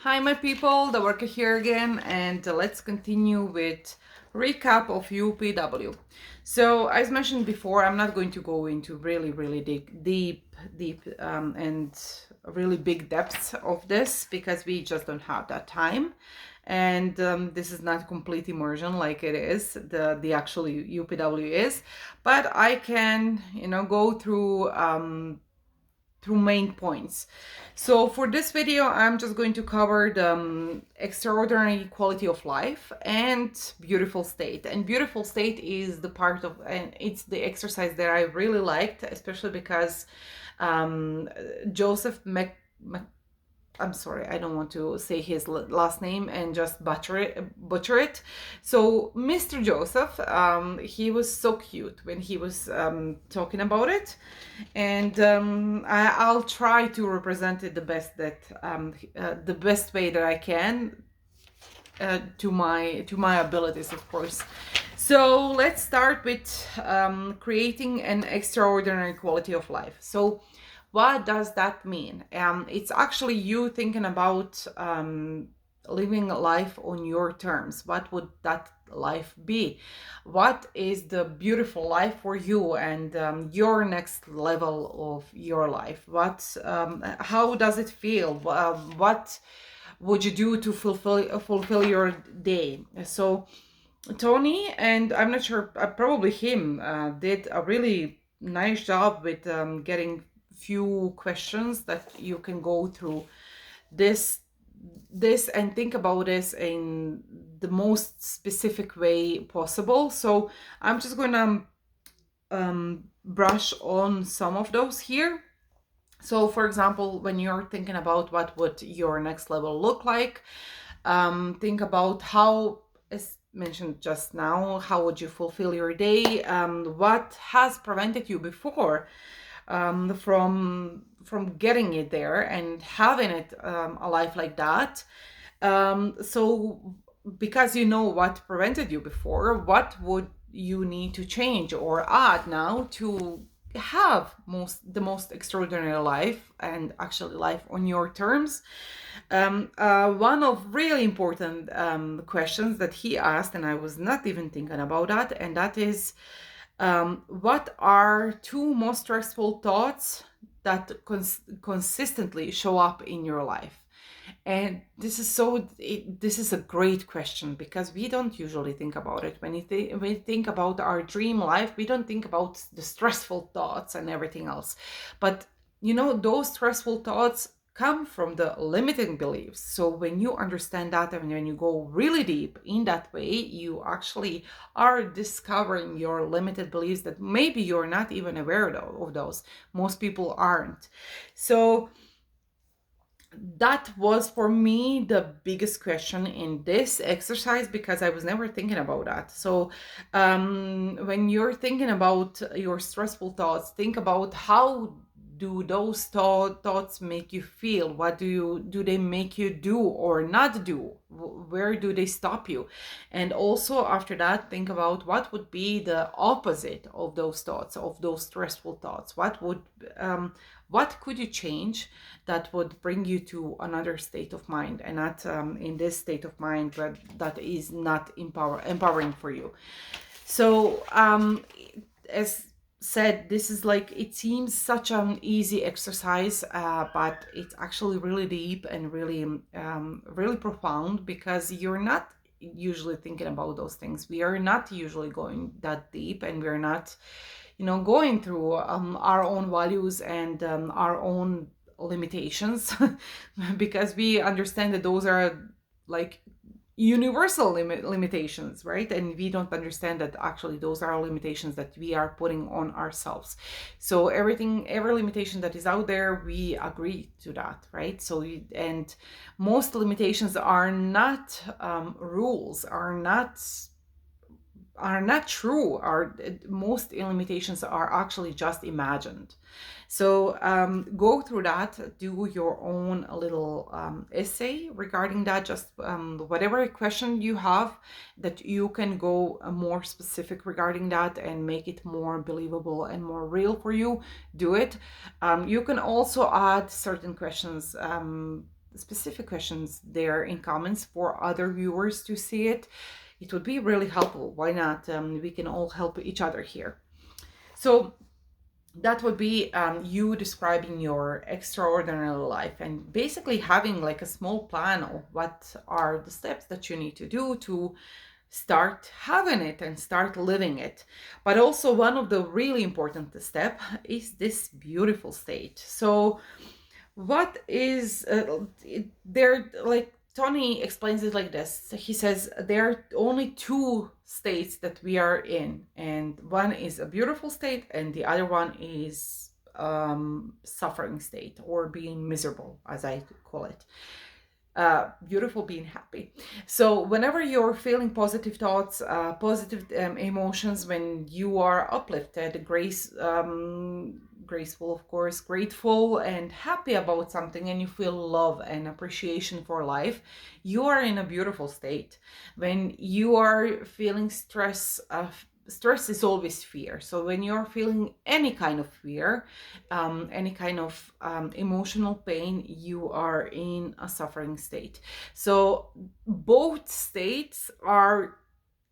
Hi my people, Davorka here again, and let's continue with recap of UPW. So as mentioned before, I'm not going to go into really deep and really big depths of this because we just don't have that time. And this is not complete immersion like it is the actual UPW is, but I can go through main points. So for this video, I'm just going to cover the extraordinary quality of life and beautiful state. And beautiful state is the part of, and it's the exercise that I really liked, especially because Joseph I'm sorry, I don't want to say his last name and just butcher it. So Mr. Joseph, he was so cute when he was talking about it, and I'll try to represent it the best the best way that I can, to my abilities, of course. So let's start with creating an extraordinary quality of life. So what does that mean? It's actually you thinking about living life on your terms. What would that life be? What is the beautiful life for you and your next level of your life? How does it feel? What would you do to fulfill your day? So Tony, and I'm not sure, probably him, did a really nice job with getting few questions that you can go through this and think about this in the most specific way possible. So I'm just gonna brush on some of those here. So for example, when you're thinking about what would your next level look like, think about how, as mentioned just now, how would you fulfill your day? What has prevented you before from getting it there and having it a life like that? So because you know what prevented you before, what would you need to change or add now to have the most extraordinary life and actually life on your terms? One of really important questions that he asked, and I was not even thinking about that, and that is, what are two most stressful thoughts that consistently show up in your life? And this is a great question because we don't usually think about it. When we think about our dream life, we don't think about the stressful thoughts and everything else. But those stressful thoughts come from the limiting beliefs. So when you understand that and when you go really deep in that way, you actually are discovering your limited beliefs that maybe you're not even aware of those. Most people aren't. So that was for me the biggest question in this exercise because I was never thinking about that. So when you're thinking about your stressful thoughts, think about how do those thoughts make you feel? What do they make you do or not do? Where do they stop you? And also after that, think about what would be the opposite of those thoughts, of those stressful thoughts. What could you change that would bring you to another state of mind, and not in this state of mind, but that is not empowering for you? So as said, this is like, it seems such an easy exercise, but it's actually really deep and really profound because you're not usually thinking about those things. We are not usually going that deep, and we're not going through our own values and our own limitations because we understand that those are like universal limitations, right? And we don't understand that actually those are limitations that we are putting on ourselves. So every limitation that is out there, we agree to that, right? So and most limitations are not rules, are not true. Are Most limitations are actually just imagined. So go through that, do your own little essay regarding that, just whatever question you have that you can go more specific regarding that and make it more believable and more real for you, do it. You can also add certain questions specific questions there in comments for other viewers to see it. It would be really helpful. Why not? We can all help each other here. So that would be you describing your extraordinary life and basically having like a small plan of what are the steps that you need to do to start having it and start living it. But also one of the really important step is this beautiful state. So what is there, like Tony explains it like this. He says there are only two states that we are in, and one is a beautiful state and the other one is suffering state, or being miserable, as I call it. Beautiful being happy. So whenever you're feeling positive thoughts, positive emotions, when you are uplifted, graceful, of course, grateful and happy about something, and you feel love and appreciation for life, you are in a beautiful state. When you are feeling stress, stress is always fear. So when you're feeling any kind of fear, any kind of emotional pain, you are in a suffering state. So both states are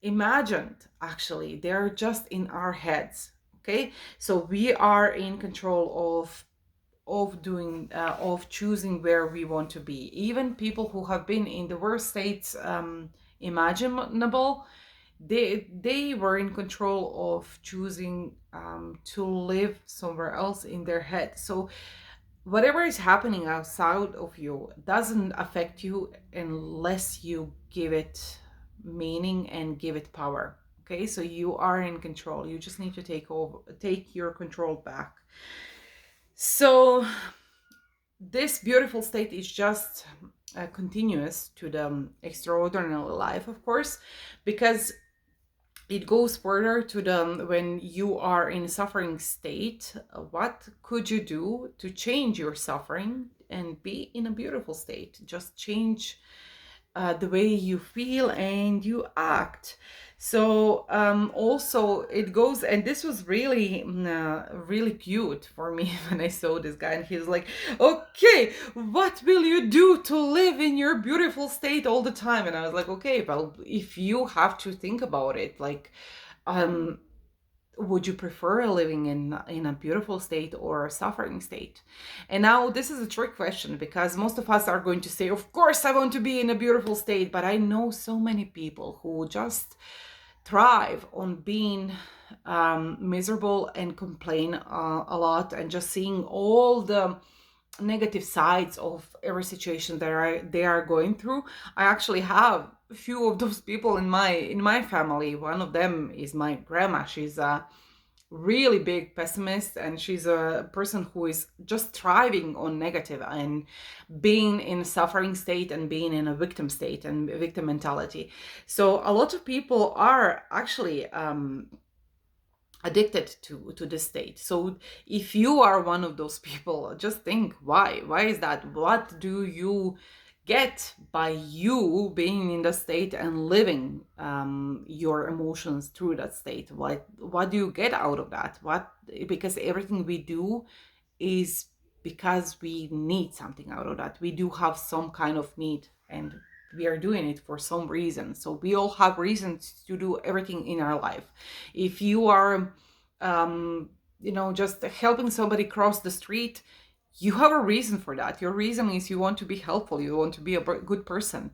imagined, actually. They're just in our heads. Okay, so we are in control of choosing where we want to be. Even people who have been in the worst states imaginable, they were in control of choosing to live somewhere else in their head. So whatever is happening outside of you doesn't affect you unless you give it meaning and give it power. Okay, so you are in control. You just need to take your control back. So this beautiful state is just continuous to the extraordinary life, of course, because it goes further to the when you are in suffering state, what could you do to change your suffering and be in a beautiful state? Just change the way you feel and you act. So also it goes, and this was really really cute for me when I saw this guy, and he was like, okay, what will you do to live in your beautiful state all the time? And I was like, okay, well, if you have to think about it, like um would you prefer living in a beautiful state or a suffering state? And now this is a trick question, because most of us are going to say, of course I want to be in a beautiful state. But I know so many people who just thrive on being miserable and complain a lot, and just seeing all the negative sides of every situation that they are going through. I actually have a few of those people in my family. One of them is my grandma. She's a really big pessimist, and she's a person who is just thriving on negative and being in a suffering state and being in a victim state and victim mentality. So a lot of people are actually addicted to this state. So if you are one of those people, just think, why is that? What do you get by you being in the state and living your emotions through that state? What do you get out of that? What Because everything we do is because we need something out of that. We do have some kind of need, and we are doing it for some reason. So we all have reasons to do everything in our life. If you are just helping somebody cross the street, you have a reason for that. Your reason is you want to be helpful, you want to be a good person.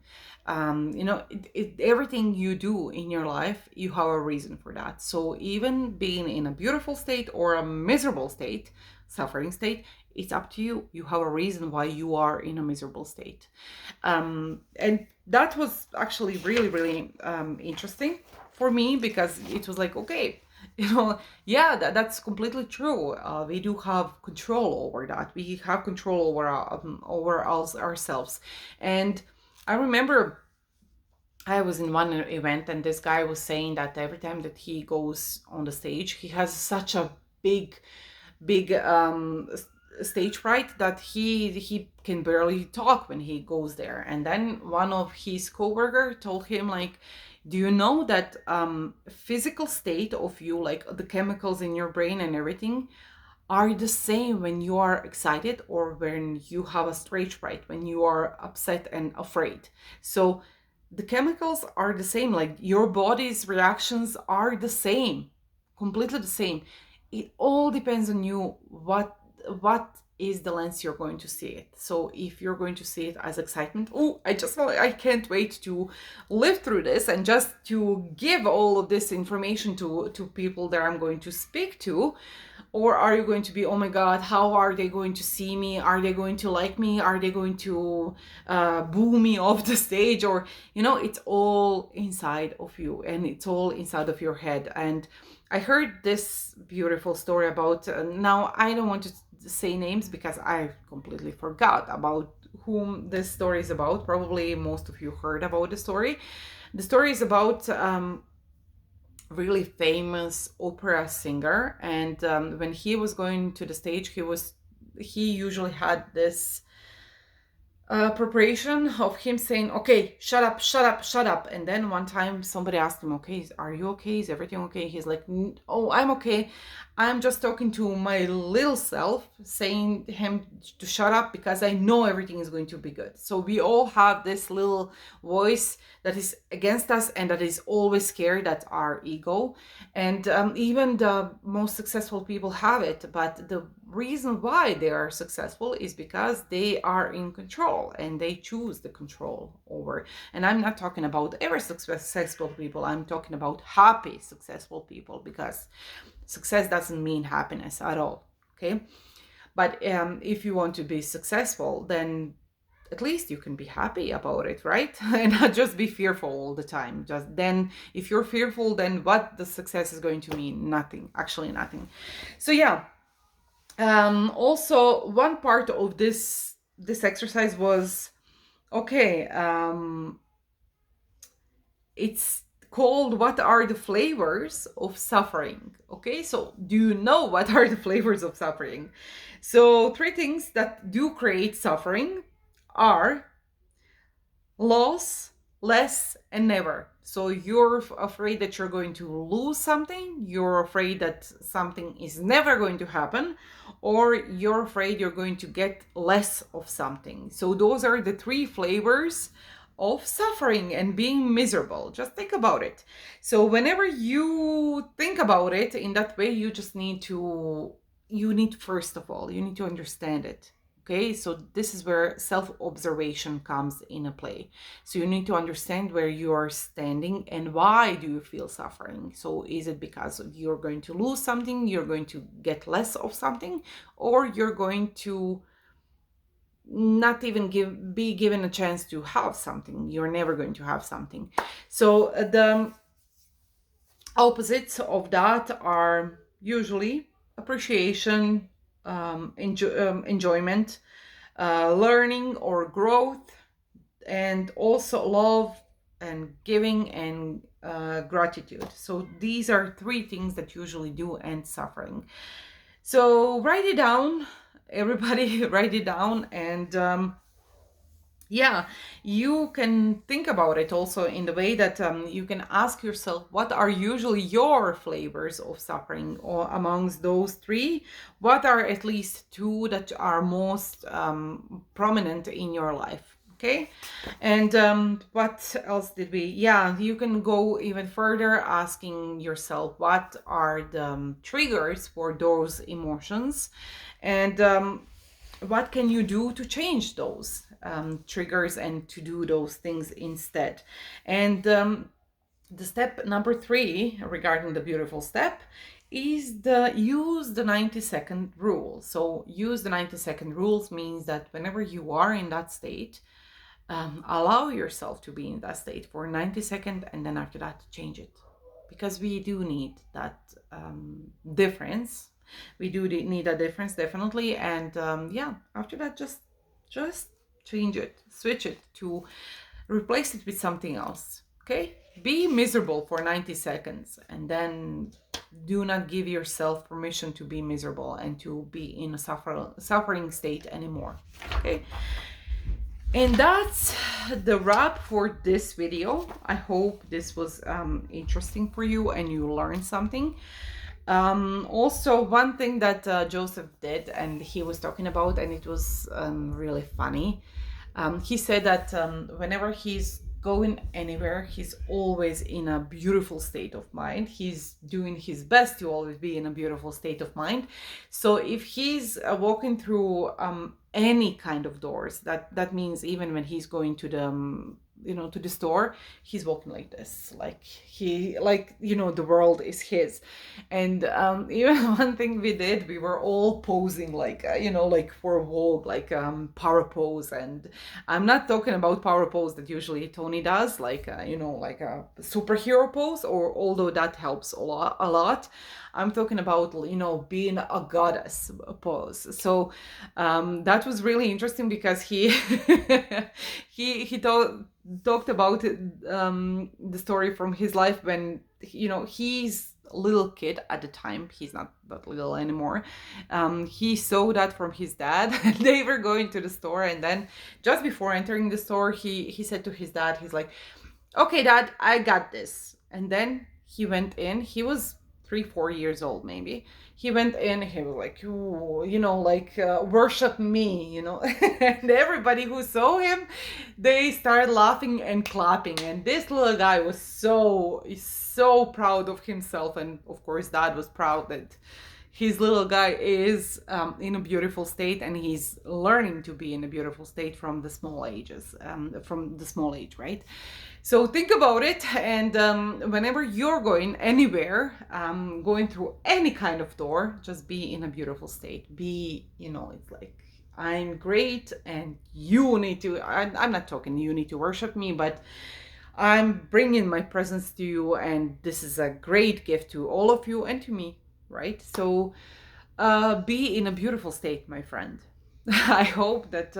Everything you do in your life, you have a reason for that. So even being in a beautiful state or a miserable state, suffering state, it's up to you. You have a reason why you are in a miserable state. And that was actually really, really interesting for me, because it was like, okay, yeah, that's completely true. We do have control over that. We have control over ourselves. And I remember I was in one event, and this guy was saying that every time that he goes on the stage, he has such a big stage fright that he can barely talk when he goes there. And then one of his coworker told him, like, do you know that physical state of you, like the chemicals in your brain and everything, are the same when you are excited or when you have a stage fright, when you are upset and afraid. So the chemicals are the same, like your body's reactions are the same, completely the same. It all depends on you what is the lens you're going to see it. So if you're going to see it as excitement, oh, I can't wait to live through this and just to give all of this information to people that I'm going to speak to. Or are you going to be, oh my God, how are they going to see me? Are they going to like me? Are they going to boo me off the stage? Or, it's all inside of you and it's all inside of your head. And I heard this beautiful story about, now I don't want to say names because I completely forgot about whom this story is about. Probably most of you heard about the story. The story is about really famous opera singer, and when he was going to the stage, he usually had this preparation of him saying, okay, shut up, shut up, shut up. And then one time somebody asked him, okay, are you okay, is everything okay? He's like, oh, I'm okay, I'm just talking to my little self, saying him to shut up because I know everything is going to be good. So we all have this little voice that is against us and that is always scared. That's our ego. And even the most successful people have it, but the reason why they are successful is because they are in control and they choose the control over. And I'm not talking about every successful people, I'm talking about happy successful people, because success doesn't mean happiness at all, okay? But if you want to be successful, then at least you can be happy about it, right? And not just be fearful all the time. Just then, if you're fearful, then what the success is going to mean? Nothing, actually nothing. So yeah, also one part of this exercise was, okay, it's called what are the flavors of suffering. Okay, so do you know what are the flavors of suffering? So 3 things that do create suffering are loss, less, and never. So you're afraid that you're going to lose something, you're afraid that something is never going to happen, or you're afraid you're going to get less of something. So those are the 3 flavors of suffering and being miserable. Just think about it. So whenever you think about it in that way, you need, first of all, you need to understand it. Okay, so this is where self-observation comes into play. So you need to understand where you are standing and why do you feel suffering. So is it because you're going to lose something, you're going to get less of something, or you're going to not even be given a chance to have something? You're never going to have something. So the opposites of that are usually appreciation, enjoyment, learning or growth, and also love and giving and gratitude. So these are 3 things that usually do end suffering. So write it down, everybody. Write it down, and yeah, you can think about it also in the way that you can ask yourself, what are usually your flavors of suffering? Or amongst those 3, what are at least 2 that are most prominent in your life? Okay, and what else did we? Yeah, you can go even further, asking yourself, what are the triggers for those emotions, and what can you do to change those triggers and to do those things instead? And the step number 3 regarding the beautiful step is use the 90-second rule. So use the 90-second rules means that whenever you are in that state, allow yourself to be in that state for 90 seconds, and then after that change it, because we do need that difference. We do need a difference, definitely. And yeah, after that, just change it, switch it, to replace it with something else. Okay, be miserable for 90 seconds, and then do not give yourself permission to be miserable and to be in a suffering state anymore. Okay, and that's the wrap for this video. I hope this was interesting for you and you learned something. Also, one thing that Joseph did, and he was talking about, and it was really funny. He said that whenever he's going anywhere, he's always in a beautiful state of mind. He's doing his best to always be in a beautiful state of mind. So if he's walking through any kind of doors, that means even when he's going to the to the store, he's walking like this, like the world is his. And even one thing we did, we were all posing like like for a walk, like power pose. And I'm not talking about power pose that usually Tony does, like like a superhero pose, or although that helps a lot. I'm talking about being a goddess pose. So that was really interesting because he he talked about the story from his life when he's a little kid at the time. He's not that little anymore. He saw that from his dad. They were going to the store, and then just before entering the store, he said to his dad, he's like, "Okay, Dad, I got this." And then he went in. He was 3, 4 years old, maybe. He went in. He was like, "Ooh, like worship me," And everybody who saw him, they started laughing and clapping. And this little guy was so proud of himself, and of course, Dad was proud that his little guy is in a beautiful state, and he's learning to be in a beautiful state from the small ages, from the small age, right? So think about it, and whenever you're going anywhere, going through any kind of door, just be in a beautiful state. Be, it's like, I'm great, and you need to, I'm not talking you need to worship me, but I'm bringing my presence to you, and this is a great gift to all of you and to me, right? So be in a beautiful state, my friend. I hope that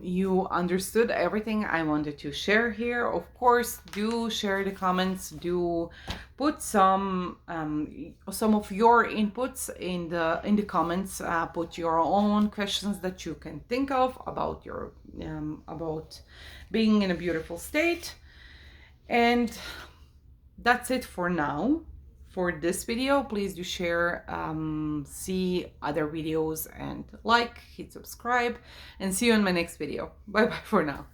you understood everything I wanted to share here. Of course, do share the comments. Do put some of your inputs in the comments. Put your own questions that you can think of about your about being in a beautiful state. And that's it for now. For this video, please do share, see other videos, and hit subscribe, and see you in my next video. Bye bye for now.